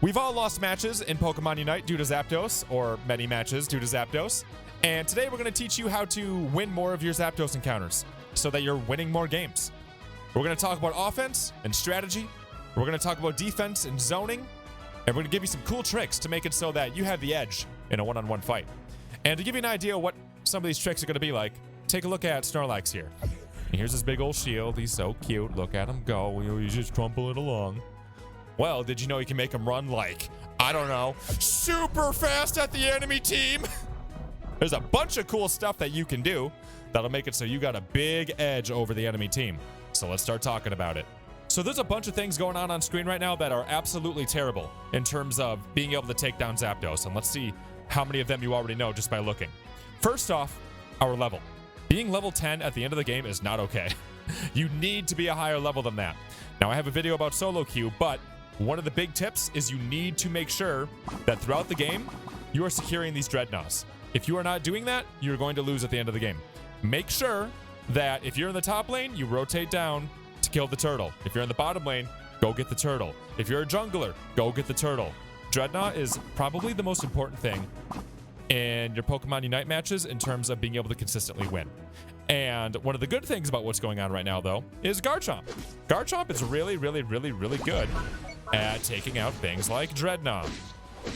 We've all lost matches in Pokemon Unite due to Zapdos, or many matches due to Zapdos. And today we're going to teach you how to win more of your Zapdos encounters so that you're winning more games. We're going to talk about offense and strategy. We're going to talk about defense and zoning. And we're going to give you some cool tricks to make it so that you have the edge in a one-on-one fight. And to give you an idea of what some of these tricks are going to be like, take a look at Snorlax here. And here's his big old shield. He's so cute. Look at him go. He's just trumpling along. Well, did you know you can make him run like, I don't know, super fast at the enemy team? There's a bunch of cool stuff that you can do that'll make it so you got a big edge over the enemy team. So let's start talking about it. So there's a bunch of things going on screen right now that are absolutely terrible in terms of being able to take down Zapdos. And let's see how many of them you already know just by looking. First off, our level. Being level 10 at the end of the game is not okay. You need to be a higher level than that. Now I have a video about solo queue, but one of the big tips is you need to make sure that throughout the game, you are securing these Dreadnoughts. If you are not doing that, you're going to lose at the end of the game. Make sure that if you're in the top lane, you rotate down to kill the turtle. If you're in the bottom lane, go get the turtle. If you're a jungler, go get the turtle. Dreadnought is probably the most important thing in your Pokemon Unite matches in terms of being able to consistently win. And one of the good things about what's going on right now, though, is Garchomp. Garchomp is really good at taking out things like Dreadnought.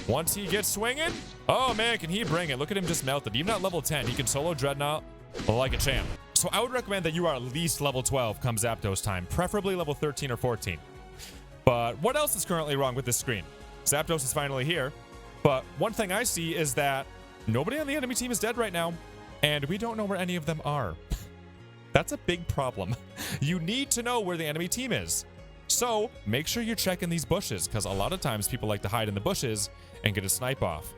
Once he gets swinging, oh man, can he bring it. Look at him just melted. Even at level 10, he can solo Dreadnought like a champ. So I would recommend that you are at least level 12 come Zapdos time, preferably level 13 or 14. But what else is currently wrong with this screen? Zapdos is finally here, but one thing I see is that nobody on the enemy team is dead right now, and we don't know where any of them are. That's a big problem. You need to know where the enemy team is. So make sure you're checking these bushes, because a lot of times people like to hide in the bushes and get a snipe off.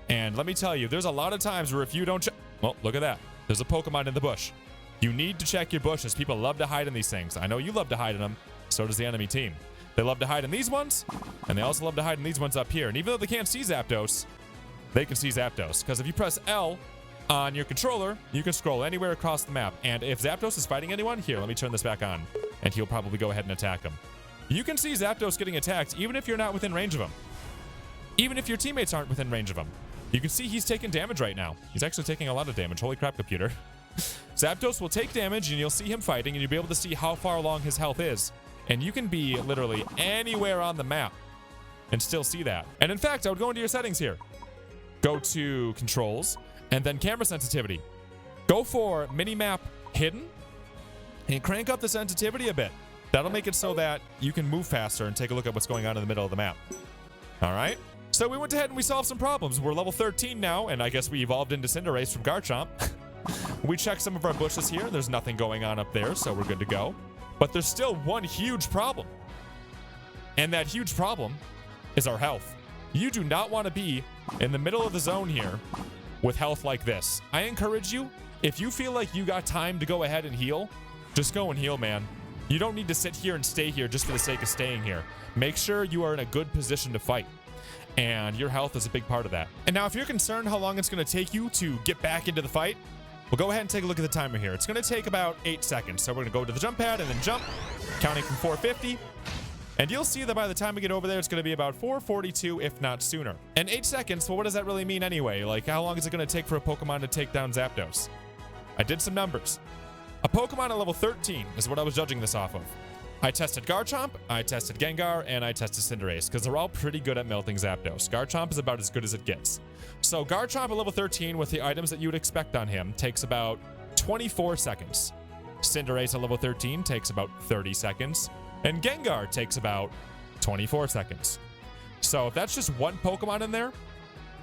And let me tell you, there's a lot of times where if you don't check, well, look at that. There's a Pokemon in the bush. You need to check your bushes. People love to hide in these things. I know you love to hide in them. So does the enemy team. They love to hide in these ones, and they also love to hide in these ones up here. And even though they can't see Zapdos, they can see Zapdos. Because if you press L on your controller, you can scroll anywhere across the map. And if Zapdos is fighting anyone, here, let me turn this back on, and he'll probably go ahead and attack him. You can see Zapdos getting attacked even if you're not within range of him. Even if your teammates aren't within range of him. You can see he's taking damage right now. He's actually taking a lot of damage. Holy crap, computer. Zapdos will take damage, and you'll see him fighting, and you'll be able to see how far along his health is. And you can be literally anywhere on the map and still see that. And in fact, I would go into your settings here. Go to controls, and then camera sensitivity. Go for minimap hidden, and crank up the sensitivity a bit. That'll make it so that you can move faster and take a look at what's going on in the middle of the map. All right. So we went ahead and we solved some problems. We're level 13 now, and I guess we evolved into Cinderace from Garchomp. We checked some of our bushes here. There's nothing going on up there, so we're good to go. But there's still one huge problem. And that huge problem is our health. You do not want to be in the middle of the zone here with health like this. I encourage you, if you feel like you got time to go ahead and heal, just go and heal, man. You don't need to sit here and stay here just for the sake of staying here. Make sure you are in a good position to fight. And your health is a big part of that. And now if you're concerned how long it's going to take you to get back into the fight, we'll go ahead and take a look at the timer here. It's going to take about 8 seconds. So we're going to go to the jump pad and then jump, counting from 450. And you'll see that by the time we get over there, it's going to be about 442, if not sooner. And 8 seconds, well, what does that really mean anyway? Like, how long is it going to take for a Pokemon to take down Zapdos? I did some numbers. A Pokemon at level 13 is what I was judging this off of. I tested Garchomp, I tested Gengar, and I tested Cinderace, because they're all pretty good at melting Zapdos. Garchomp is about as good as it gets. So Garchomp at level 13 with the items that you would expect on him takes about 24 seconds. Cinderace at level 13 takes about 30 seconds. And Gengar takes about 24 seconds. So if that's just one Pokemon in there,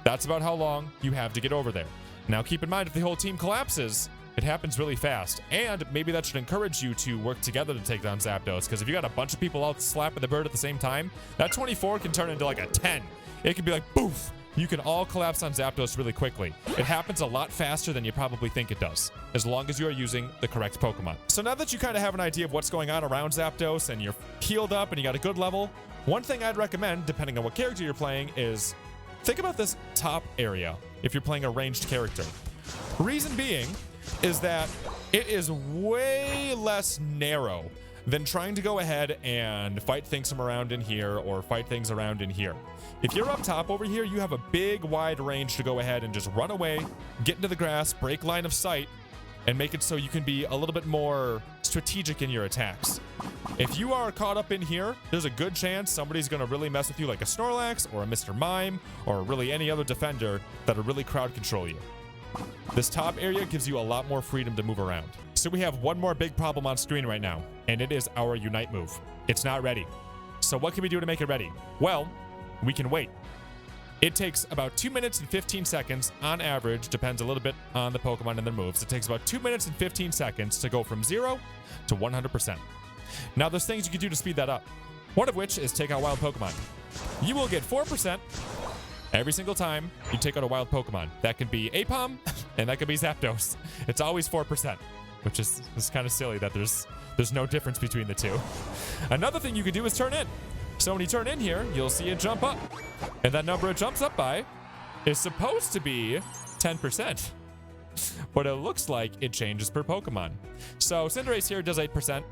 that's about how long you have to get over there. Now keep in mind, if the whole team collapses, it happens really fast. And maybe that should encourage you to work together to take down Zapdos, because if you got a bunch of people out slapping the bird at the same time, that 24 can turn into like a 10. It could be like, boof! You can all collapse on Zapdos really quickly. It happens a lot faster than you probably think it does, as long as you are using the correct Pokemon. So now that you kind of have an idea of what's going on around Zapdos and you're healed up and you got a good level, one thing I'd recommend, depending on what character you're playing, is think about this top area if you're playing a ranged character. Reason being is that it is way less narrow than trying to go ahead and fight things from around in here or fight things around in here. If you're up top over here, you have a big wide range to go ahead and just run away, get into the grass, break line of sight, and make it so you can be a little bit more strategic in your attacks. If you are caught up in here, there's a good chance somebody's going to really mess with you, like a Snorlax or a Mr. Mime or really any other defender that'll really crowd control you. This top area gives you a lot more freedom to move around. So we have one more big problem on screen right now, and it is our Unite move. It's not ready. So what can we do to make it ready? Well, we can wait. It takes about 2 minutes and 15 seconds on average, depends a little bit on the Pokemon and their moves. It takes about 2 minutes and 15 seconds to go from 0 to 100%. Now there's things you can do to speed that up. One of which is take out wild Pokemon. You will get 4% every single time you take out a wild Pokemon. That can be Apom and that could be Zapdos. It's always 4%, which is kind of silly that there's no difference between the two. Another thing you can do is turn in. So when you turn in here, you'll see it jump up. And that number it jumps up by is supposed to be 10%. But it looks like it changes per Pokemon. So Cinderace here does 8%.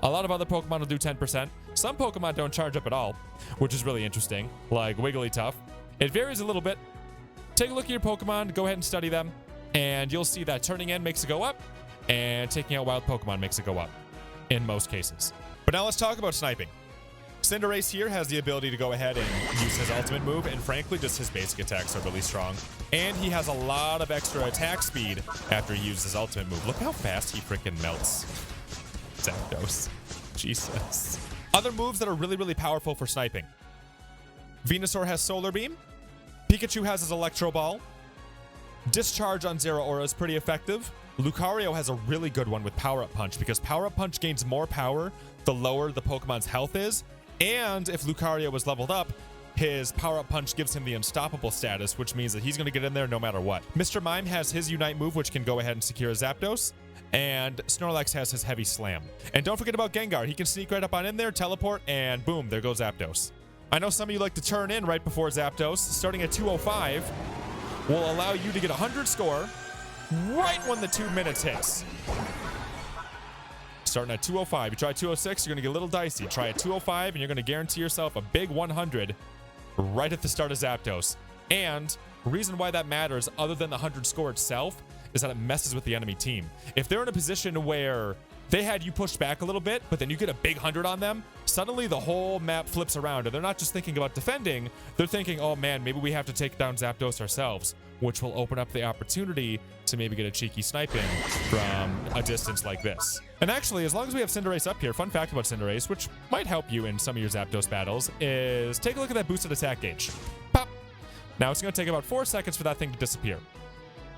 A lot of other Pokemon will do 10%. Some Pokemon don't charge up at all, which is really interesting, like Wigglytuff. It varies a little bit. Take a look at your Pokemon, go ahead and study them, and you'll see that turning in makes it go up, and taking out wild Pokemon makes it go up, in most cases. But now let's talk about sniping. Cinderace here has the ability to go ahead and use his ultimate move, and frankly, just his basic attacks are really strong. And he has a lot of extra attack speed after he uses his ultimate move. Look how fast he freaking melts Zapdos. Jesus. Other moves that are really, really powerful for sniping. Venusaur has Solar Beam. Pikachu has his Electro Ball. Discharge on Zeraora is pretty effective. Lucario has a really good one with Power Up Punch, because Power Up Punch gains more power the lower the Pokemon's health is. And if Lucario was leveled up, his Power Up Punch gives him the Unstoppable status, which means that he's going to get in there no matter what. Mr. Mime has his Unite move, which can go ahead and secure Zapdos. And Snorlax has his Heavy Slam. And don't forget about Gengar. He can sneak right up on in there, teleport, and boom, there goes Zapdos. I know some of you like to turn in right before Zapdos. Starting at 205 will allow you to get a 100 score right when the 2 minutes hits. Starting at 205. You try 206, you're going to get a little dicey. Try at 205, and you're going to guarantee yourself a big 100 right at the start of Zapdos. And the reason why that matters, other than the 100 score itself, is that it messes with the enemy team. If they're in a position where they had you pushed back a little bit, but then you get a big 100 on them, suddenly the whole map flips around, and they're not just thinking about defending, they're thinking, oh man, maybe we have to take down Zapdos ourselves, which will open up the opportunity to maybe get a cheeky snipe in from a distance like this. And actually, as long as we have Cinderace up here, fun fact about Cinderace, which might help you in some of your Zapdos battles, is take a look at that boosted attack gauge. Pop. Now it's going to take about 4 seconds for that thing to disappear.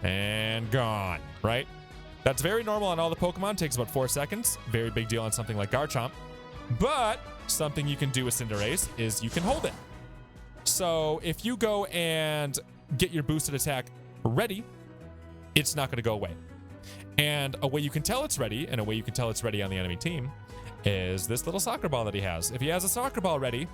And gone, right? That's very normal on all the Pokemon. Takes about 4 seconds. Very big deal on something like Garchomp. But something you can do with Cinderace is you can hold it. So if you go and get your boosted attack ready, it's not going to go away. And a way you can tell it's ready, and a way you can tell it's ready on the enemy team, is this little soccer ball that he has. If he has a soccer ball ready,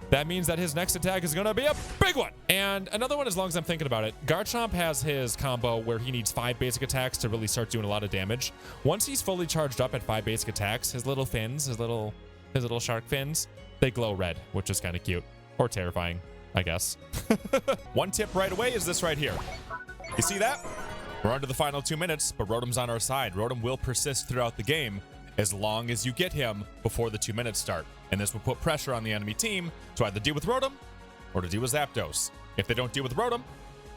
that means that his next attack is going to be a big one. And another one, as long as I'm thinking about it, Garchomp has his combo where he needs 5 basic attacks to really start doing a lot of damage. Once he's fully charged up at 5 basic attacks, his little fins, his little shark fins, they glow red, which is kind of cute. Or terrifying, I guess. One tip right away is this right here. You see that? We're under the final 2 minutes, but Rotom's on our side. Rotom will persist throughout the game as long as you get him before the 2 minutes start. And this will put pressure on the enemy team to either deal with Rotom or to deal with Zapdos. If they don't deal with Rotom,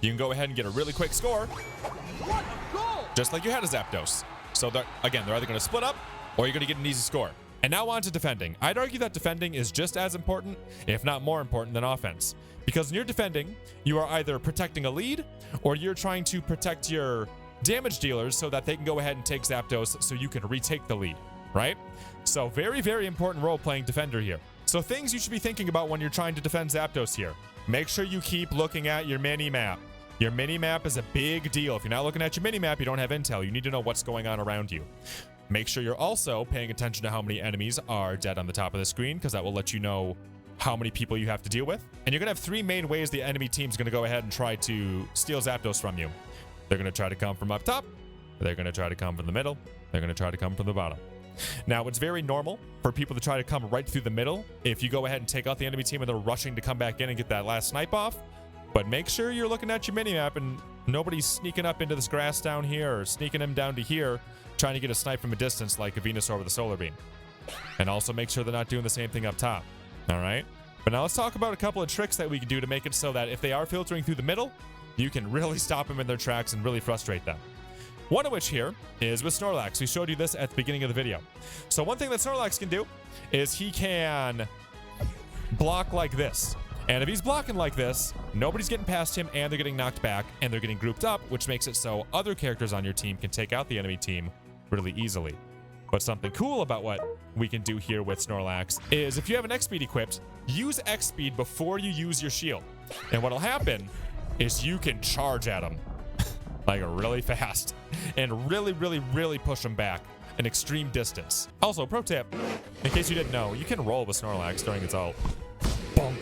you can go ahead and get a really quick score. What a goal! Just like you had a Zapdos. So again, they're either going to split up or you're going to get an easy score. And now on to defending. I'd argue that defending is just as important, if not more important, than offense. Because when you're defending, you are either protecting a lead or you're trying to protect your damage dealers so that they can go ahead and take Zapdos so you can retake the lead, right? So very, very important role playing defender here. So things you should be thinking about when you're trying to defend Zapdos here. Make sure you keep looking at your mini-map. Your mini-map is a big deal. If you're not looking at your mini-map, you don't have intel. You need to know what's going on around you. Make sure you're also paying attention to how many enemies are dead on the top of the screen, because that will let you know how many people you have to deal with. And you're going to have 3 main ways the enemy team's going to go ahead and try to steal Zapdos from you. They're going to try to come from up top. They're going to try to come from the middle. They're going to try to come from the bottom. Now, it's very normal for people to try to come right through the middle if you go ahead and take out the enemy team and they're rushing to come back in and get that last snipe off. But make sure you're looking at your minimap and nobody's sneaking up into this grass down here or sneaking him down to here trying to get a snipe from a distance like a Venusaur with a solar beam. And also make sure they're not doing the same thing up top. All right? But now let's talk about a couple of tricks that we can do to make it so that if they are filtering through the middle, you can really stop them in their tracks and really frustrate them. One of which here is with Snorlax. We showed you this at the beginning of the video. So one thing that Snorlax can do is he can block like this. And if he's blocking like this, nobody's getting past him and they're getting knocked back and they're getting grouped up, which makes it so other characters on your team can take out the enemy team really easily. But something cool about what we can do here with Snorlax is if you have an X-Speed equipped, use X-Speed before you use your shield. And what'll happen is you can charge at him like really fast and really push him back an extreme distance. Also, pro tip, in case you didn't know, you can roll with Snorlax during its ult. Bonk.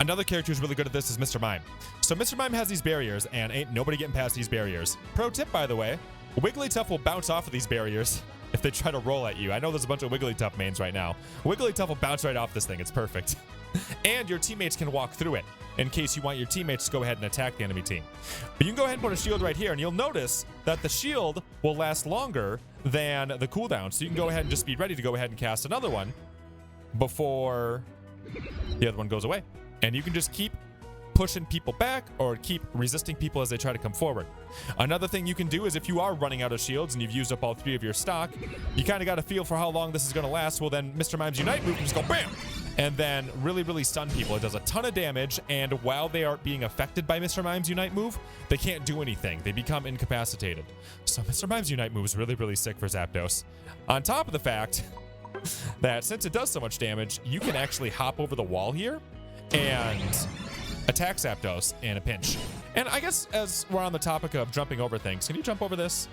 Another character who's really good at this is Mr. Mime. So Mr. Mime has these barriers and ain't nobody getting past these barriers. Pro tip, by the way, Wigglytuff will bounce off of these barriers if they try to roll at you. I know there's a bunch of Wigglytuff mains right now. Wigglytuff will bounce right off this thing. It's perfect. And your teammates can walk through it in case you want your teammates to go ahead and attack the enemy team. But you can go ahead and put a shield right here, and you'll notice that the shield will last longer than the cooldown. So you can go ahead and just be ready to go ahead and cast another one before the other one goes away. And you can just keep pushing people back or keep resisting people as they try to come forward. Another thing you can do is if you are running out of shields and you've used up all 3 of your stock, you kind of got to feel for how long this is going to last. Well, then Mr. Mime's Unite move can just go BAM! And then really stun people. It does a ton of damage, and while they are being affected by Mr. Mime's Unite move, they can't do anything. They become incapacitated. So Mr. Mime's Unite move is really sick for Zapdos. On top of the fact that since it does so much damage, you can actually hop over the wall here and attack Zapdos in a pinch. And I guess as we're on the topic of jumping over things, can you jump over this?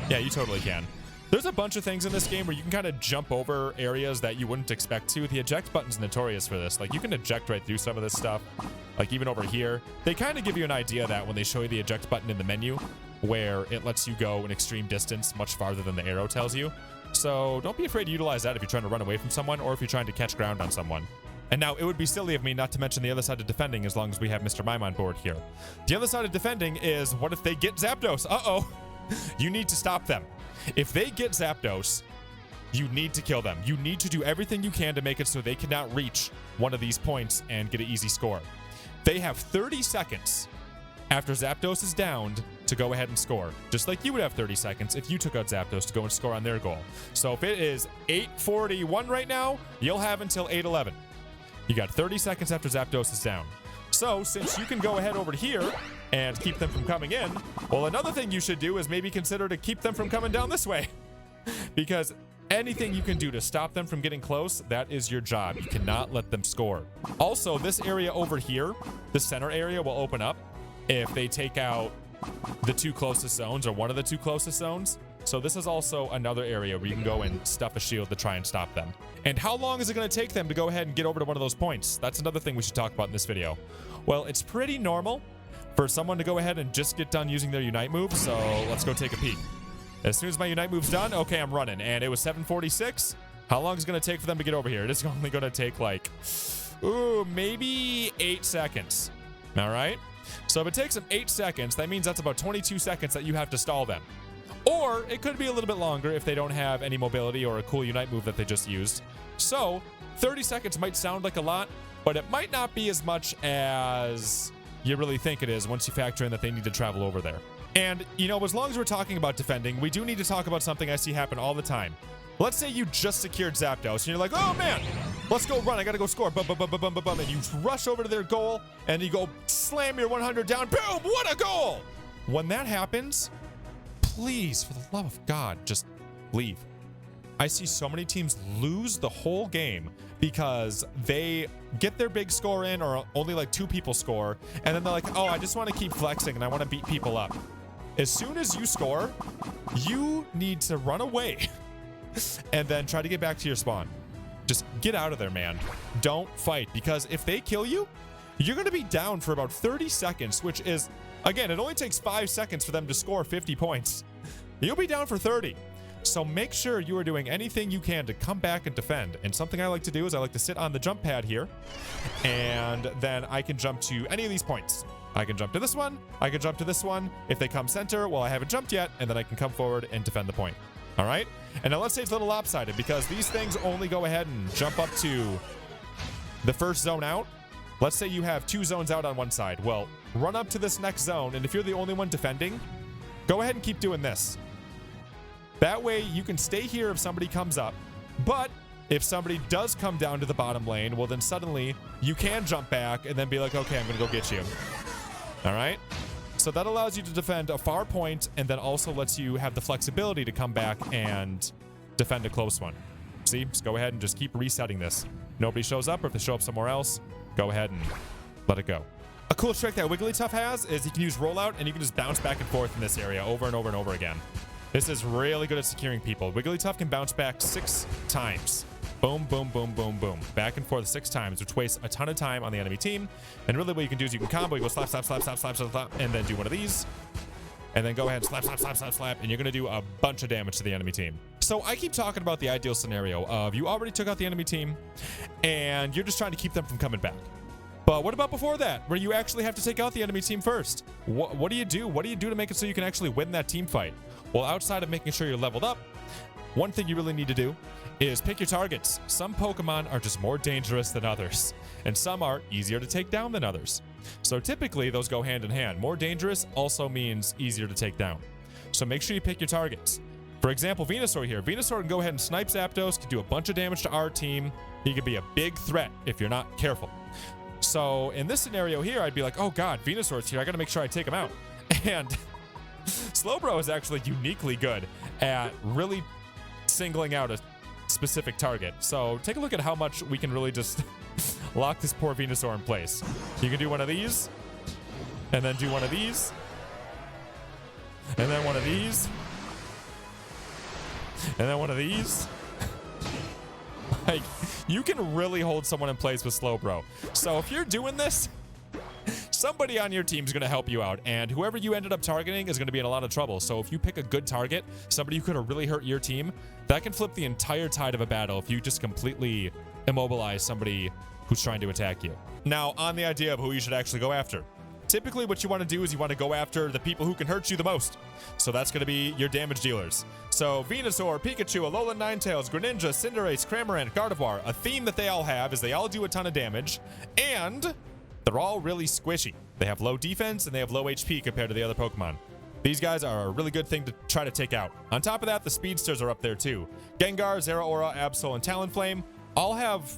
Yeah, you totally can. There's a bunch of things in this game where you can kind of jump over areas that you wouldn't expect to. The eject button's notorious for this. Like, you can eject right through some of this stuff. Like, even over here. They kind of give you an idea that when they show you the eject button in the menu, where it lets you go an extreme distance much farther than the arrow tells you. So don't be afraid to utilize that if you're trying to run away from someone or if you're trying to catch ground on someone. And now, it would be silly of me not to mention the other side of defending as long as we have Mr. Mime on board here. The other side of defending is, what if they get Zapdos? Uh-oh. You need to stop them. If they get Zapdos, you need to kill them. You need to do everything you can to make it so they cannot reach one of these points and get an easy score. They have 30 seconds after Zapdos is downed to go ahead and score. Just like you would have 30 seconds if you took out Zapdos to go and score on their goal. So if it is 8:41 right now, you'll have until 8:11. You got 30 seconds after Zapdos is down. So since you can go ahead over to here and keep them from coming in, well, another thing you should do is maybe consider to keep them from coming down this way. Because anything you can do to stop them from getting close, that is your job. You cannot let them score. Also, this area over here, the center area, will open up if they take out the 2 closest zones or one of the 2 closest zones. So this is also another area where you can go and stuff a shield to try and stop them. And how long is it going to take them to go ahead and get over to one of those points? That's another thing we should talk about in this video. Well, it's pretty normal for someone to go ahead and just get done using their Unite move, so let's go take a peek. As soon as my Unite move's done, okay, I'm running. And it was 7:46. How long is it going to take for them to get over here? It is only going to take like, maybe 8 seconds. All right? So if it takes them 8 seconds, that means that's about 22 seconds that you have to stall them. Or it could be a little bit longer if they don't have any mobility or a cool Unite move that they just used. So 30 seconds might sound like a lot, but it might not be as much as you really think it is once you factor in that they need to travel over there. And, you know, as long as we're talking about defending, we do need to talk about something I see happen all the time. Let's say you just secured Zapdos, and you're like, oh man, let's go run, I gotta go score, bum, bum, bum, bum, bum, bum, bum, and you rush over to their goal, and you go slam your 100 down, boom, what a goal! When that happens, please, for the love of God, just leave. I see so many teams lose the whole game because they get their big score in or only like 2 people score, and then they're like, oh, I just want to keep flexing and I want to beat people up. As soon as you score, you need to run away and then try to get back to your spawn. Just get out of there, man. Don't fight, because if they kill you, you're going to be down for about 30 seconds, which is, again, it only takes 5 seconds for them to score 50 points. You'll be down for 30. So make sure you are doing anything you can to come back and defend. And something I like to do is I like to sit on the jump pad here, and then I can jump to any of these points. I can jump to this one, I can jump to this one. If they come center, well, I haven't jumped yet, and then I can come forward and defend the point. All right? And now let's say it's a little lopsided because these things only go ahead and jump up to the first zone out. Let's say you have 2 zones out on one side. Well, run up to this next zone, and if you're the only one defending, go ahead and keep doing this. That way you can stay here if somebody comes up, but if somebody does come down to the bottom lane, well, then suddenly you can jump back and then be like, okay, I'm gonna go get you. All right? So that allows you to defend a far point and then also lets you have the flexibility to come back and defend a close one. See, just go ahead and just keep resetting this. Nobody shows up, or if they show up somewhere else, go ahead and let it go. A cool trick that Wigglytuff has is you can use rollout and you can just bounce back and forth in this area over and over and over again. This is really good at securing people. Wigglytuff can bounce back 6 times. Boom, boom, boom, boom, boom. Back and forth 6 times, which wastes a ton of time on the enemy team. And really what you can do is you can combo, you go slap, slap, slap, slap, slap, slap, slap, and then do one of these. And then go ahead and slap, slap, slap, slap, slap, and you're gonna do a bunch of damage to the enemy team. So I keep talking about the ideal scenario of you already took out the enemy team and you're just trying to keep them from coming back. But what about before that, where you actually have to take out the enemy team first? What do you do? What do you do to make it so you can actually win that team fight? Well, outside of making sure you're leveled up, one thing you really need to do is pick your targets. Some Pokemon are just more dangerous than others, and some are easier to take down than others. So typically those go hand in hand. More dangerous also means easier to take down. So make sure you pick your targets. For example, Venusaur here. Venusaur can go ahead and snipe Zapdos, can do a bunch of damage to our team. He could be a big threat if you're not careful. So in this scenario here, I'd be like, oh God, Venusaur's here. I gotta make sure I take him out. And Slowbro is actually uniquely good at really singling out a specific target. So take a look at how much we can really just lock this poor Venusaur in place. You can do one of these, and then do one of these, and then one of these, and then one of these. Like, you can really hold someone in place with Slowbro. So if you're doing this, somebody on your team is going to help you out, and whoever you ended up targeting is going to be in a lot of trouble. So if you pick a good target, somebody who could have really hurt your team, that can flip the entire tide of a battle if you just completely immobilize somebody who's trying to attack you. Now, on the idea of who you should actually go after. Typically, what you want to do is you want to go after the people who can hurt you the most. So that's going to be your damage dealers. So Venusaur, Pikachu, Alolan Ninetales, Greninja, Cinderace, Cramorant, Gardevoir. A theme that they all have is they all do a ton of damage, and they're all really squishy. They have low defense and they have low HP compared to the other Pokemon. These guys are a really good thing to try to take out. On top of that, the speedsters are up there too. Gengar, Zeraora, Absol, and Talonflame all have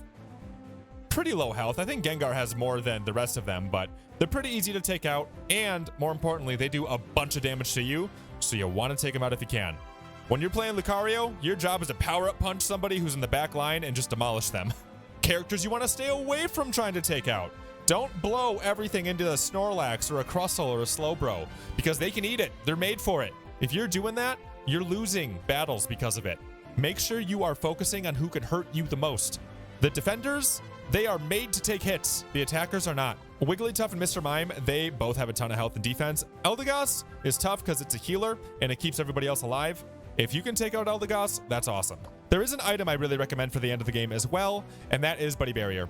pretty low health. I think Gengar has more than the rest of them, but they're pretty easy to take out, and more importantly, they do a bunch of damage to you, so you want to take them out if you can. When you're playing Lucario, your job is to power-up punch somebody who's in the back line and just demolish them. Characters you want to stay away from trying to take out. Don't blow everything into a Snorlax or a Crustle or a Slowbro, because they can eat it. They're made for it. If you're doing that, you're losing battles because of it. Make sure you are focusing on who can hurt you the most. The defenders, they are made to take hits. The attackers are not. Wigglytuff and Mr. Mime, they both have a ton of health and defense. Eldegoss is tough because it's a healer and it keeps everybody else alive. If you can take out Eldegoss, that's awesome. There is an item I really recommend for the end of the game as well, and that is Buddy Barrier.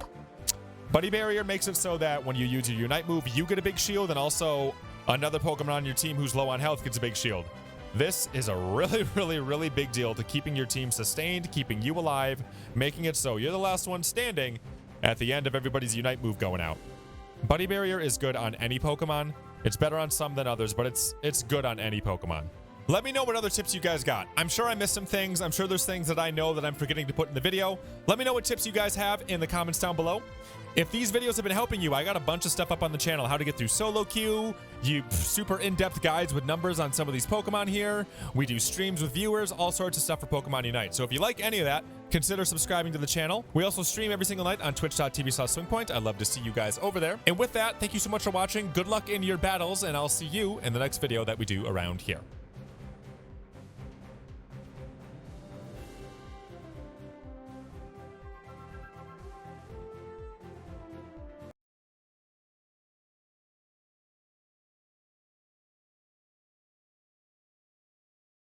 Buddy Barrier makes it so that when you use your Unite move, you get a big shield, and also another Pokemon on your team who's low on health gets a big shield. This is a really, really, really big deal to keeping your team sustained, keeping you alive, making it so you're the last one standing at the end of everybody's Unite move going out. Buddy Barrier is good on any Pokemon. It's better on some than others, but it's good on any Pokemon. Let me know what other tips you guys got. I'm sure I missed some things. I'm sure there's things that I know that I'm forgetting to put in the video. Let me know what tips you guys have in the comments down below. If these videos have been helping you, I got a bunch of stuff up on the channel. How to get through solo queue, super in-depth guides with numbers on some of these Pokemon here. We do streams with viewers, all sorts of stuff for Pokemon Unite. So if you like any of that, consider subscribing to the channel. We also stream every single night on twitch.tv/SwingPoynt. I'd love to see you guys over there. And with that, thank you so much for watching. Good luck in your battles, and I'll see you in the next video that we do around here.